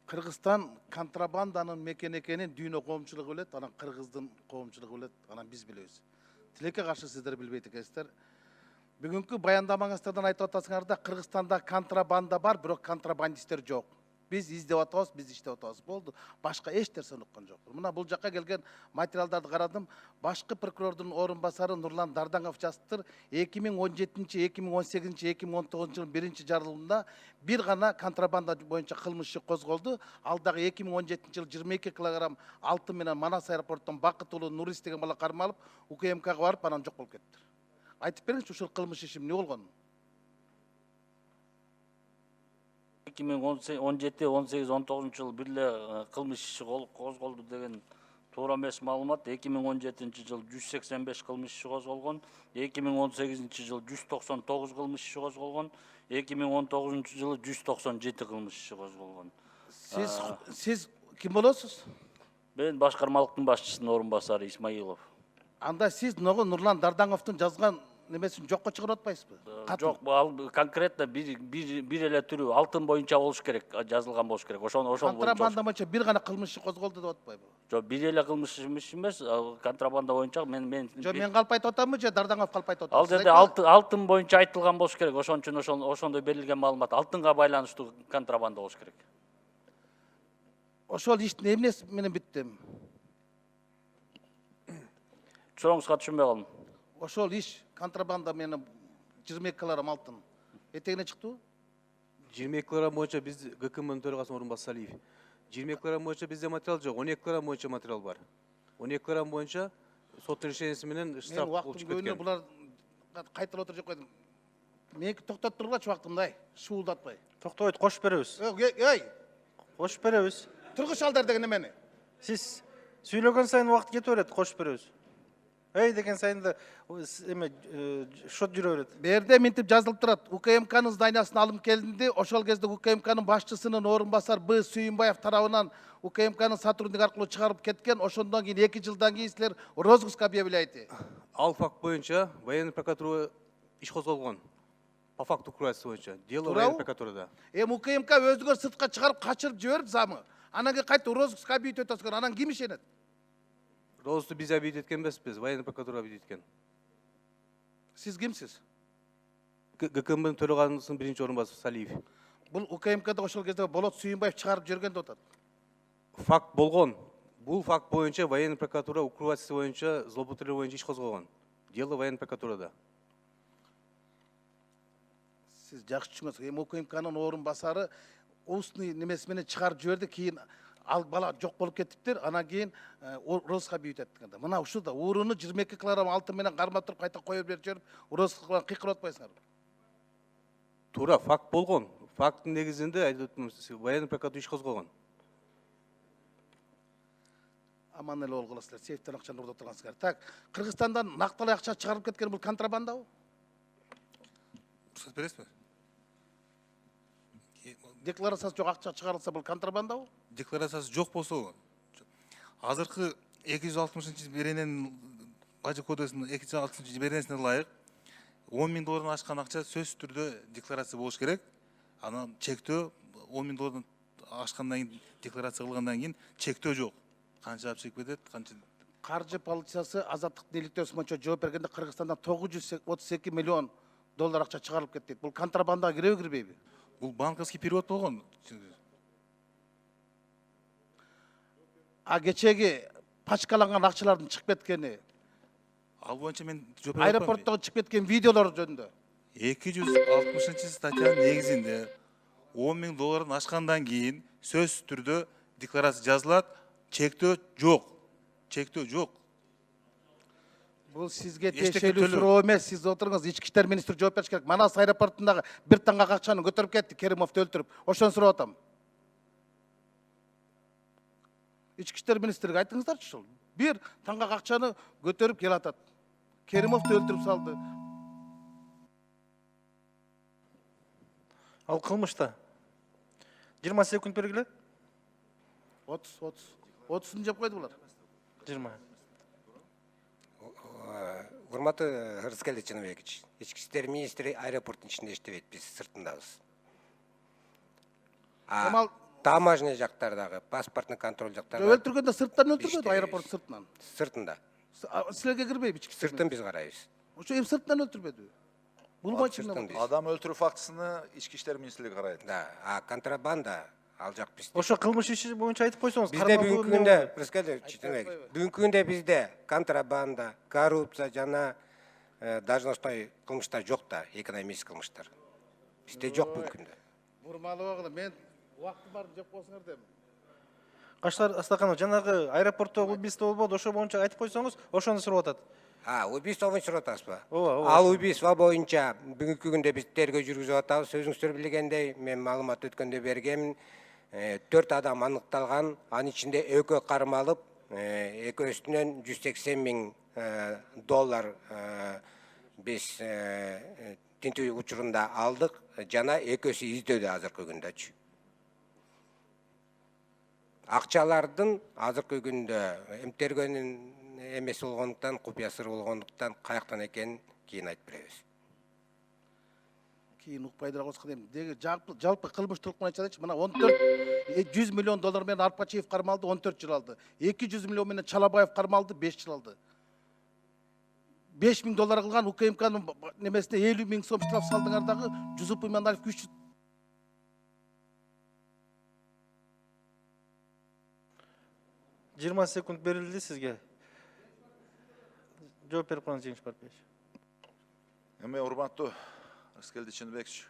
Кыргызстан контрабанданын мекени экенин дүйнө коомчулугу билет, анан кыргыздын коомчулугу билет, анан биз билебиз. Тилекке каршы сиздер билбейт экенсиздер. Бүгүнкү баяндамаңыздардан айтып атасыңар да Кыргызстанда контрабанда бар, бирок контрабандисттер жок. Biz издеп атабыз, biz иштеп атабыз. Болду. Башка эч нерсе унуккан жок. Мына бул жакка келген материалдарды карадым. Башкы прокурордун орун басары Нурлан Дардаңов жазыптыр. 2017-2018, 2019 жылдын 1-чи жарылымында бир гана контрабанда боюнча кылмыш иши козголду. Ал дагы 2017 жылы 22 килограмм алтын менен Манас аэропортунан Бакыт уулу Нурис деген бала кармалып, УКМКга барып, анан жок болуп кетти. Айтып бериңизчи, ушул кылмыш иши эмне болгон? 2017, 18, 19 жыл бирле кылмыш иши козголду деген туура эмес маалымат. 2017 жыл 185 кылмыш иши козголгон, 2018 жыл 199 кылмыш иши козголгон, 2019 жылы 197 кылмыш иши козголгон. Сиз ким болосуз? Мен башкармалыктын башчысынын орун басары Исмаилов. Анда сиз Нурлан Дардаңовдун жазган немесин жокко чыгарып атпайсызбы? Жок, ал конкретно бир эле түрү алтын боюнча болуш керек, жазылган болуш керек. Ошол контрабанда боюнча бир гана кылмыш иши козголду деп атпайбы? Жок, бир эле кылмыш эмес, контрабанда боюнча мен Жок, мен калп айтып атамбы же Дардаңов калп айтып атабы? Ал жерде алтын боюнча айтылган болуш керек. Ошон үчүн ошондой берилген маалымат алтынга байланыштуу контрабанда болуш керек. Ошол иштин эмнеси менен бүттү? Сурооңузга түшүнбөй калдым. Ошол иш контрабанда менен 22 килограмм алтын этегине чыктыбы? 22 килограмм боюнча биз ГКМнын төрагасынын орун басары Салиев. 22 килограмм боюнча бизде материал жок, 12 килограмм боюнча материал бар. 12 килограмм боюнча сот решениясы менен штраф болуп чыгып кеткен. Булар кайталап отуруп койдум. Меники токтотуп тургулачы убактымда, шуулдатпай. Токтойт, кошуп беребиз. Эй, Кошуп беребиз. тургуч алдар деген эмени? Сиз сүйлөгөн сайын убакыт кетип берет, кошуп беребиз. Эй деген сайын да эме шот жүрө берет. Берде минтип жазылып турат. УКМКнын зданиясына алып келинди. Ошол кезде УКМКнын башчысынын орун басар Б. Сүйүнбаев тарабынан УКМКнын сотрудник аркылуу чыгарып кеткен. Ошондон кийин 2 жылдан кийин силер розыск объявляйте. Ал факт боюнча военный прокуратура иш козголгон. По факту курасы боюнча. Дело военный прокуратурада. УКМК өзүңөр сыртка чыгарып качырып жиберип замы. Анан кийин кайта розыск объявить этесиңер. Анан ким ишенет? Розысты биз объявить эткен эмеспиз, военный прокуратура объявить эткен. Сиз кимсиз? ГКМнын төрагасынын 1-чи орун басары Салиев. Бул УКМКда ошол кезде Болот Сүйүнбаев чыгарып жүргөн деп атат. Факт болгон. Бул факт боюнча военный прокуратура укрывательство боюнча, злоупотреба боюнча иш козголгон. Дело военный прокуратурада. Сиз жакшы түшүнөсүз. Эми УКМКнын орун басары устный немеси менен чыгарып жиберди, кийин ал бала жок болуп кетиптир, анан кийин розыска бүйүт эткенде. Мына ушул да урууну 22 килограмм алтын менен кармап туруп кайта коюп берип жүрүп, розыска кыйкырып атпайсыңар. Туура, факт болгон. Факттын негизинде айтып атам, военный прокуратура иш козголгон. Аман эле болгула силер, сейфтен акчаны урдап тургансыздар. Так, Кыргызстандан накталай акча чыгарып кеткен бул контрабандабы? Рұқсат бересизби? Декларациясы жок акча чыгарылса бул контрабандабы? Декларациясы жок болсо, азыркы 260 берененин Бажы кодексинин 260 беренесине ылайык $10.000 ашкан акча сөзсүз түрдө декларация болуш керек. Анан чектөө $10.000 ашкандан кийин декларация кылгандан кийин чектөө жок. Канча чек кетет, канча Каржы полициясы азаттык иликтөөсү боюнча жооп бергенде Кыргызстандан $932 миллион акча чыгарылып кетти. Бул контрабандага киреби, кирбейби? бул банковский перевод болгон. А кечеги пачкаланган акчалардын чыгып кеткени, Ал боюнча мен жооп аэропорттон чыгып кеткен видеолор жөнүндө 260 статьянын негизинде $10.000 ашкандан кийин сөзсүз түрдө декларация жазылат, чектөө жок. Чектөө жок. Бул сизге тиешелүү суроо эмес, сиз отуруңуз, ички иштер министри жооп бериш керек. Манас аэропортундагы бир таңга акчаны көтөрүп кетти, Керимовду өлтүрүп. Ошону сурап атам. Ички иштер министриге айтыңыздарчы ушул. Бир таңга акчаны көтөрүп келатат. Керимовду өлтүрүп салды. Ал кылмышта 20 секунд бергиле. 30 жеп койду булар. 20. Урматтуу Рыскелди Чыныбекович, ички иштер министри аэропорттун ичинде иштебейт, биз сыртындабыз. таможня жактардагы, паспортный контроль жактарда. Өлтүргөндө сырттан өлтүрбөдү, аэропорт сыртынан. Сыртында. Силерге кирбейби ички? Сыртын биз карайбыз. Ошо эми сырттан өлтүрбөдү. Бул боюнча Сыртын биз. Адам өлтүрүү фактысыны ички иштер министрлиги карайт. Да, а контрабанда ал жак бизде. Ошо кылмыш иши боюнча айтып койсоңуз. Бизде бүгүнкү күндө, бүгүнкү күндө бизде контрабанда, коррупция жана должностной кылмыштар жок да, экономический кылмыштар. Бизде жок бүгүнкү күндө. Бурмалуу мен убактым бар жок болсуңар дем. Каштар Астаканов, жанагы аэропортто убийство болбоду, ошо боюнча айтып койсоңуз, ошону сурап атат. Убийство боюнча сурап атасызбы? Ооба. Ал убийство боюнча бүгүнкү күндө биз тергөө жүргүзүп атабыз. Өзүңүздөр билгендей, мен маалымат өткөндө бергенмин. 4 адам аныкталган, анын ичинде экөө кармалып, экөөсүнөн $180,000 биз тинтүү учурунда алдык, жана экөөсү издөөдө азыркы күндөчү. Акчалардын азыркы күндө тергөөнүн эмеси болгондуктан, купуя сыры болгондуктан каяктан экенин кийин айтып беребиз. Кийин укпайдыр акыбызга дейм. Деги жалпы кылмыштуулуктун айтчу, мына 100 миллион доллар менен Арпачиев кармалды, 14 жыл алды. 200 миллион менен Чалабаев кармалды, 5 жыл алды. $5,000 кылган УКМКнын немесине 50,000 сом штраф салдыңар дагы, Жусуп Иманалиев 3 20 секунд берилди сизге. Жооп берип коюңуз, Жеңиш Барпиевич. Эми урматтуу Рыскелди Чынбекович,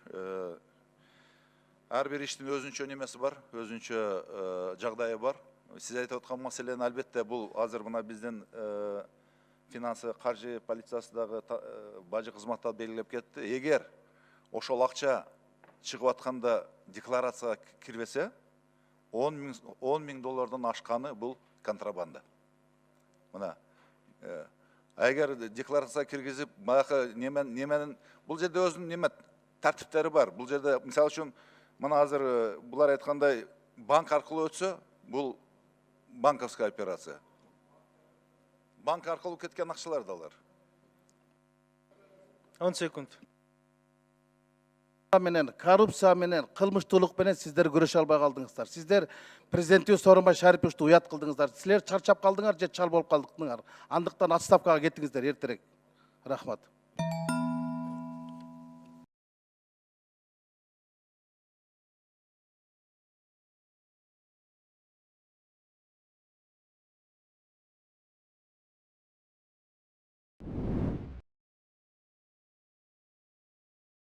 ар бир иштин өзүнчө немеси бар, өзүнчө жагдайы бар. Сиз айтып аткан маселени албетте бул азыр мына биздин финансы каржы полициясы дагы бажы кызматтар белгилеп кетти. Эгер ошол акча чыгып атканда декларацияга кирбесе, $10,000 ашканы бул контрабанда. Мына эгер декларацияга киргизип, баягы неменин бул жерде өзүнүн неме тартиптери бар. Бул жерде мисалы үчүн мына азыр булар айткандай банк аркылуу өтсө, бул банковская операция. Банк аркылуу кеткен акчалар далар. 10 секунд. менен, коррупция менен, кылмыштуулук менен сиздер күрөшө албай калдыңыздар. Сиздер президенттиги Сооронбай Шариповичти уят кылдыңыздар. Силер чарчап калдыңар же чал болуп калдыңар. Андыктан отставкага кеттиңиздер эртерээк. Рахмат.